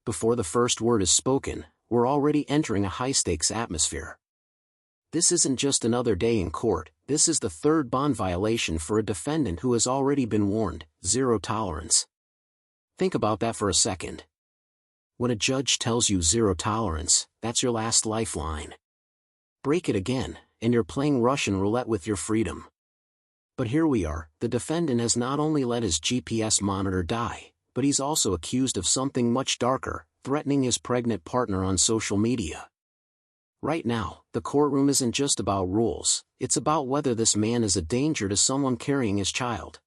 Before the first word is spoken, we're already entering a high-stakes atmosphere. This isn't just another day in court, this is the third bond violation for a defendant who has already been warned, zero tolerance. Think about that for a second. When a judge tells you zero tolerance, that's your last lifeline. Break it again, and you're playing Russian roulette with your freedom. But here we are, the defendant has not only let his GPS monitor die, but he's also accused of something much darker, threatening his pregnant partner on social media. Right now, the courtroom isn't just about rules, it's about whether this man is a danger to someone carrying his child.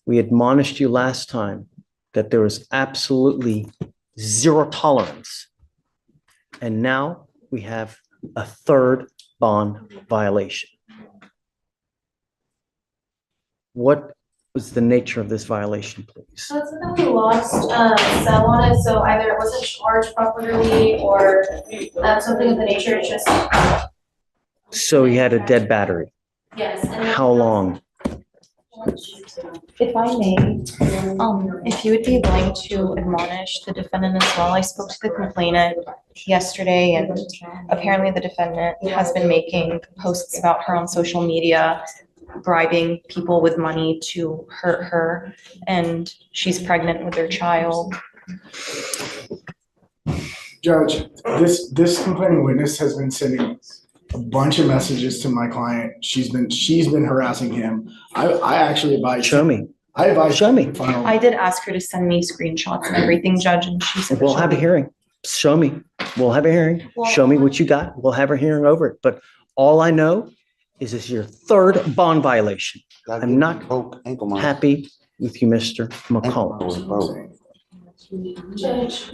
We admonished you last time that there was absolutely zero tolerance. And now we have a third bond violation. What was the nature of this violation, please? So it's that we lost cell on it, so either it wasn't charged properly or something of the nature. It's just. So he had a dead battery. Yes. How long? If I may, if you would be willing to admonish the defendant as well. I spoke to the complainant yesterday, and apparently the defendant has been making posts about her on social media, bribing people with money to hurt her, and she's pregnant with their child. Judge, this complaining witness has been sending a bunch of messages to my client. She's been harassing him. I actually advised. Show me. I advised. Show me. I did ask her to send me screenshots and everything, Judge, and she said We'll have a hearing. Show me. We'll have a hearing. Show me what you got. We'll have a hearing over it. But all I know is this is your third bond violation. I'm not happy with you, Mr. McCollum. Judge,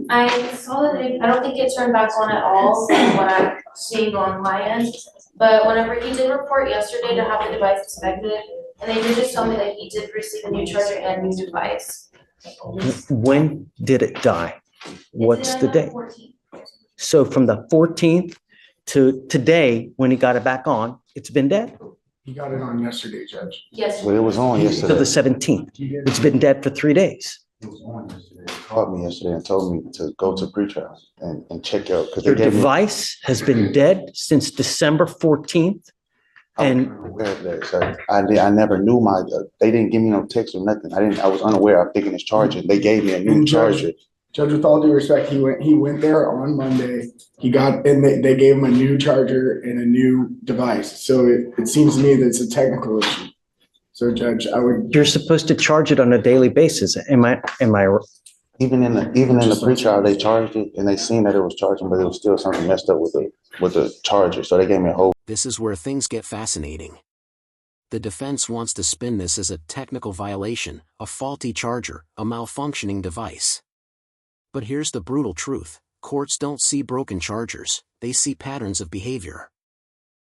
I saw that I don't think it turned back on at all from what I'm seeing on my end. But whenever he did report yesterday to have the device inspected, and they did just tell me that he did receive a new charger and new device. When did it die? What's the date? So from the 14th to today, when he got it back on, it's been dead? He got it on yesterday, Judge. Yes. Well, it was on yesterday. To the 17th. It's been dead for 3 days. He called me yesterday and told me to go to pretrial and check out. Your device has been dead since December 14th. And I never knew they didn't give me no text or nothing. I was unaware of taking his charger. They gave me a new charger. Judge, with all due respect, he went there on Monday. They gave him a new charger and a new device. So it seems to me that it's a technical issue. So, Judge, You're supposed to charge it on a daily basis. Am I? Even in the pretrial, they charged it and they seen that it was charging, but it was still something messed up with the charger. So they gave me a whole. This is where things get fascinating. The defense wants to spin this as a technical violation, a faulty charger, a malfunctioning device. But here's the brutal truth. Courts don't see broken chargers, they see patterns of behavior.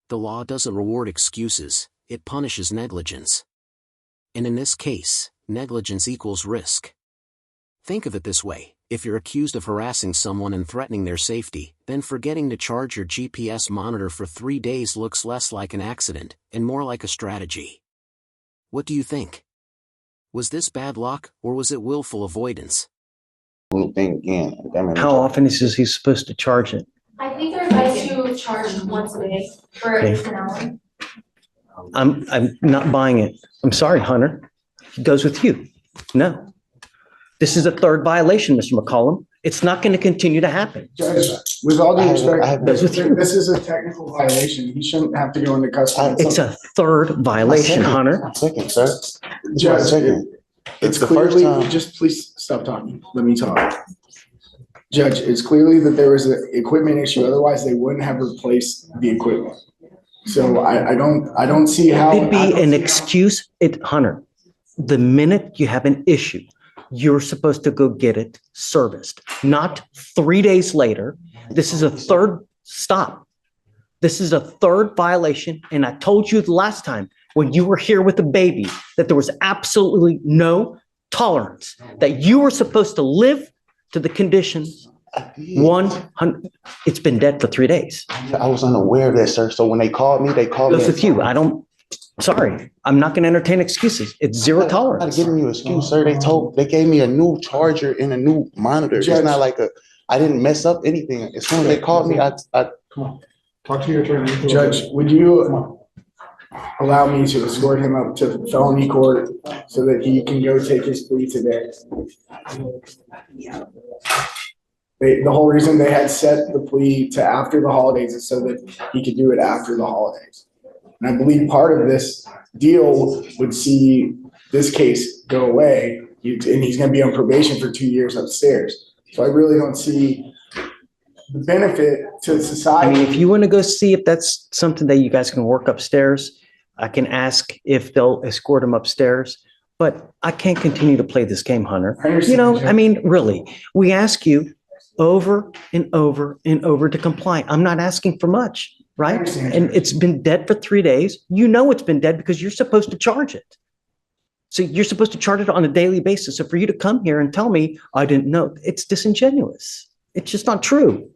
The law doesn't reward excuses, it punishes negligence. And in this case, negligence equals risk. Think of it this way, if you're accused of harassing someone and threatening their safety, then forgetting to charge your GPS monitor for 3 days looks less like an accident, and more like a strategy. What do you think? Was this bad luck, or was it willful avoidance? How often is he supposed to charge it? I think they're advised to charge once a day for at least an hour. I'm not buying it. I'm sorry, Hunter. He goes with you. No. This is a third violation, Mr. McCollum. It's not going to continue to happen. Judge, with all due respect, this is a technical violation. He shouldn't have to go into custody. It's a third violation, Hunter. Second, sir. Judge, it's the clearly, first time. just please stop talking. Let me talk. Judge, it's clearly that there was an equipment issue. Otherwise, they wouldn't have replaced the equipment. So I don't see how. It'd be an excuse, Hunter. The minute you have an issue, you're supposed to go get it serviced, not 3 days later. This is a third stop. This is a third violation. And I told you the last time when you were here with the baby that there was absolutely no tolerance, that you were supposed to live to the conditions. 100. It's been dead for 3 days. I was unaware of that, sir. So when they called me, Goes with you. Sorry, I'm not gonna entertain excuses. It's zero I'm not tolerance. giving you an excuse, sir. They gave me a new charger and a new monitor. It's Judge. not like I didn't mess up anything. As soon as they called me, I Come on, talk to your attorney. Judge, would you allow me to escort him up to felony court so that he can go take his plea today? The whole reason they had set the plea to after the holidays is so that he could do it after the holidays. And I believe part of this deal would see this case go away, and he's gonna be on probation for 2 years upstairs. So I really don't see the benefit to I society. mean, if you want to go see if that's something that you guys can work upstairs, I can ask if they'll escort him upstairs. But I can't continue to play this game, Hunter. I understand, You know, Judge. I mean, really, we ask you over and over and over to comply. I'm not asking for much, I right? understand, And Judge. it's been dead for 3 days. You know it's been dead because you're supposed to charge it. So you're supposed to charge it on a daily basis. So for you to come here and tell me I didn't know, it's disingenuous. It's just not true.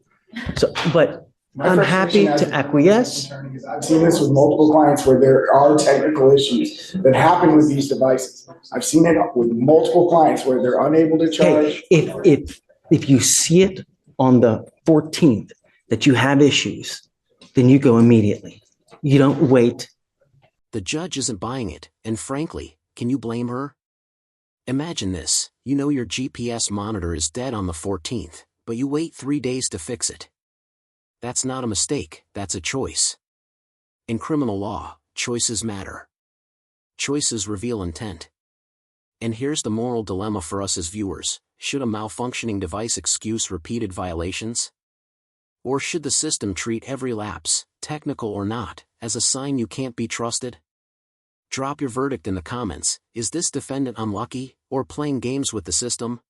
So, but My I'm happy frustration as to a acquiesce. attorney is I've seen this with multiple clients where there are technical issues that happen with these devices. I've seen it with multiple clients where they're unable to charge. Hey, if you see it on the 14th that you have issues, then you go immediately. You don't wait. The judge isn't buying it, and frankly, can you blame her? Imagine this, you know your GPS monitor is dead on the 14th, but you wait 3 days to fix it. That's not a mistake, that's a choice. In criminal law, choices matter. Choices reveal intent. And here's the moral dilemma for us as viewers: should a malfunctioning device excuse repeated violations? Or should the system treat every lapse, technical or not, as a sign you can't be trusted? Drop your verdict in the comments. Is this defendant unlucky, or playing games with the system?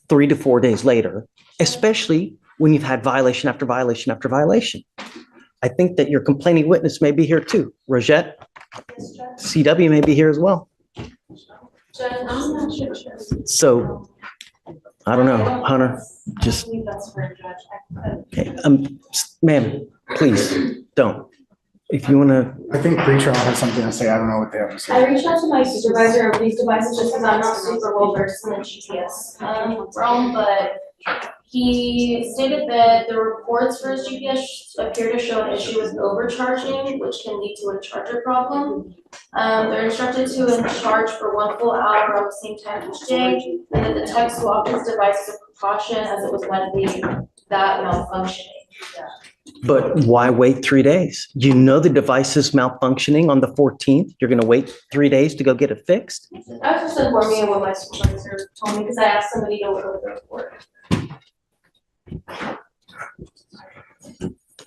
3 to 4 days later, especially when you've had violation after violation after violation. I think that your complaining witness may be here too. Rosette, CW may be here as well. Judge, I'm not sure. So I don't know, Hunter, just, I believe that's for a judge. okay, ma'am, please don't. If you want to, I think pretrial has something to say. I don't know what they have to I say. reached out to my supervisor of these devices just because I'm not super well versed in the GPS realm, but he stated that the reports for his GPS appear to show an issue with overcharging, which can lead to a charger problem. They're instructed to charge for 1 full hour around the same time each day, and that the tech swapped his device as a precaution as it was likely that malfunctioning. but why wait 3 days? You know the device is malfunctioning on the 14th. You're going to wait 3 days to go get it fixed? I was just informing of what my supervisor told me because I asked somebody to look over the report.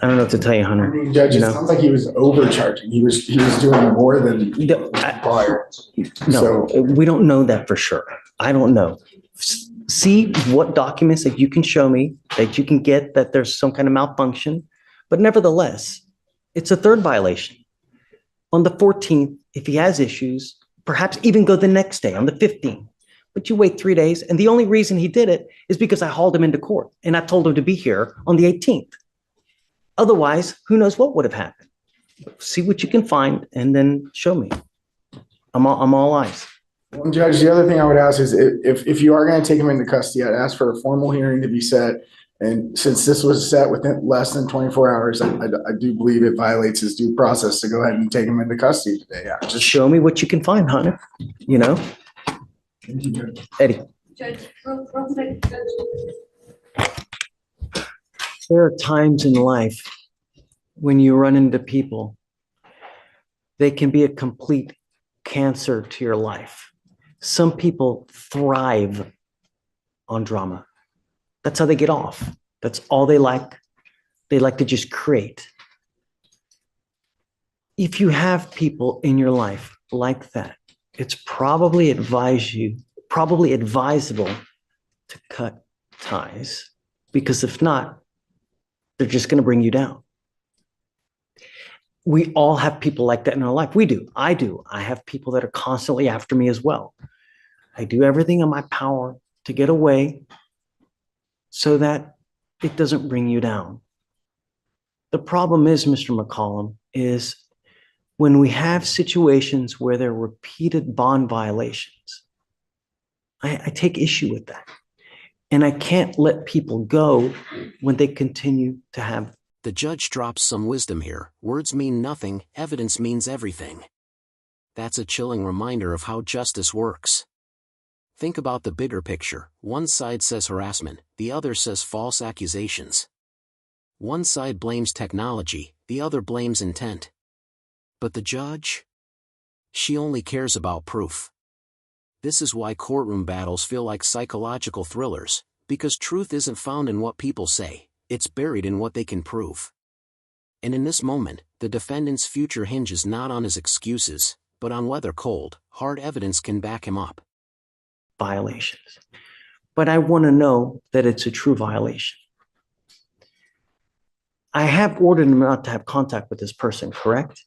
I don't know what to tell you, I Hunter. mean, Judge, it You know. sounds like he was overcharging. He was doing more than prior. No, we don't know that for sure. I don't know. See what documents that you can show me, that you can get that there's some kind of malfunction. But nevertheless, it's a third violation. On the 14th, if he has issues, perhaps even go the next day on the 15th. But you wait 3 days. And the only reason he did it is because I hauled him into court and I told him to be here on the 18th. Otherwise, who knows what would have happened. See what you can find and then show me. I'm all eyes. Well, Judge, the other thing I would ask is if you are going to take him into custody, I'd ask for a formal hearing to be set. And since this was set within less than 24 hours, I do believe it violates his due process to go ahead and take him into custody today. Yeah, Just show me what you can find, Hunter. You know, thank you, Judge. Eddie, Judge, real quick, Judge. there are times in life when you run into people, they can be a complete cancer to your life. Some people thrive on drama. That's how they get off. That's all they like. They like to just create. If you have people in your life like that, it's probably advisable to cut ties, because if not, they're just going to bring you down. We all have people like that in our life. We do. I do. I have people that are constantly after me as well. I do everything in my power to get away so that it doesn't bring you down. The problem is, Mr. McCollum, is When we have situations where there are repeated bond violations, I take issue with that. And I can't let people go when they continue to have. The judge drops some wisdom here. Words mean nothing, evidence means everything. That's a chilling reminder of how justice works. Think about the bigger picture. One side says harassment, the other says false accusations. One side blames technology, the other blames intent. But the judge? She only cares about proof. This is why courtroom battles feel like psychological thrillers, because truth isn't found in what people say, it's buried in what they can prove. And in this moment, the defendant's future hinges not on his excuses, but on whether cold, hard evidence can back him up. Violations. But I want to know that it's a true violation. I have ordered him not to have contact with this person, correct?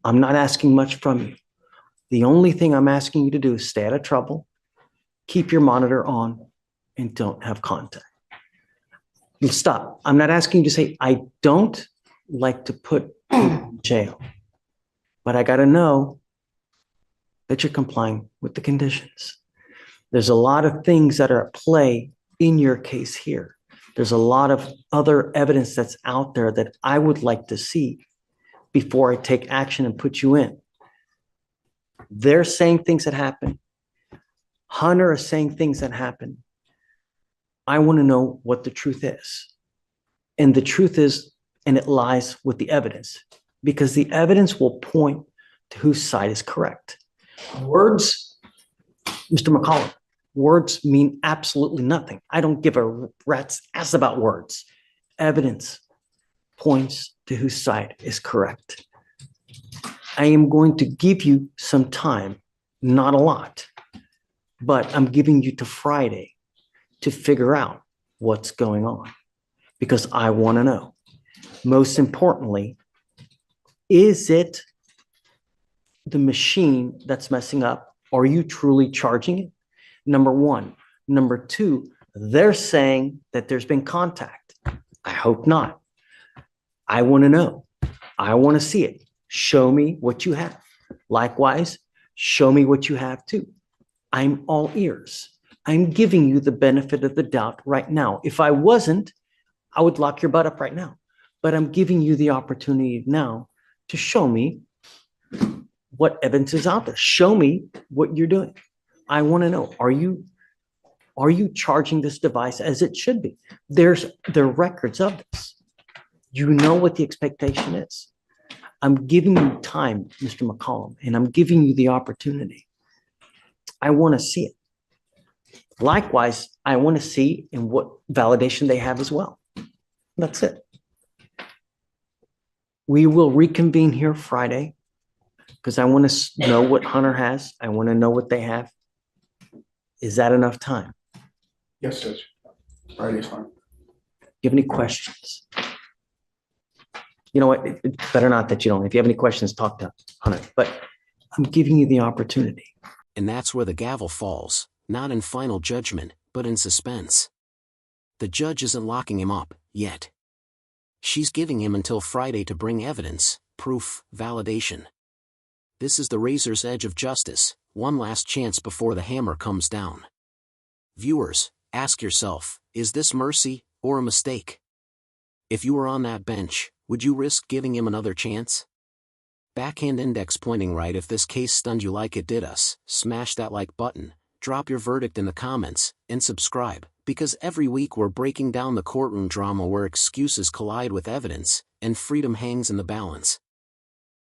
I'm not asking much from you. The only thing I'm asking you to do is stay out of trouble, keep your monitor on, and don't have contact. Stop. I'm not asking you to say, I don't like to put people in jail, but I got to know that you're complying with the conditions. There's a lot of things that are at play in your case here. There's a lot of other evidence that's out there that I would like to see before I take action and put you in. They're saying things that happen. Hunter is saying things that happen. I want to know what the truth is. And the truth is, and it lies with the evidence, because the evidence will point to whose side is correct. Words, Mr. McCollum, words mean absolutely nothing. I don't give a rat's ass about words. Evidence points to whose side is correct. I am going to give you some time, not a lot, but I'm giving you to Friday to figure out what's going on, because I want to know. Most importantly, is it the machine that's messing up? Are you truly charging it? Number one. Number two, they're saying that there's been contact. I hope not. I want to know. I want to see it. Show me what you have. Likewise, show me what you have too. I'm all ears. I'm giving you the benefit of the doubt right now. If I wasn't, I would lock your butt up right now. But I'm giving you the opportunity now to show me what evidence is out there. Show me what you're doing. I want to know, are you charging this device as it should be? There are records of this. You know what the expectation is. I'm giving you time, Mr. McCollum, and I'm giving you the opportunity. I want to see it. Likewise, I want to see in what validation they have as well. That's it. We will reconvene here Friday because I want to know what Hunter has. I want to know what they have. Is that enough time? Yes, Judge. Friday's fine. Do you have any questions? You know what? It's better not that you don't. If you have any questions, talk to Hunter. But I'm giving you the opportunity. And that's where the gavel falls, not in final judgment, but in suspense. The judge isn't locking him up, yet. She's giving him until Friday to bring evidence, proof, validation. This is the razor's edge of justice, one last chance before the hammer comes down. Viewers, ask yourself, is this mercy, or a mistake? If you were on that bench, would you risk giving him another chance? Backhand index pointing right. If this case stunned you like it did us, smash that like button, drop your verdict in the comments, and subscribe, because every week we're breaking down the courtroom drama where excuses collide with evidence, and freedom hangs in the balance.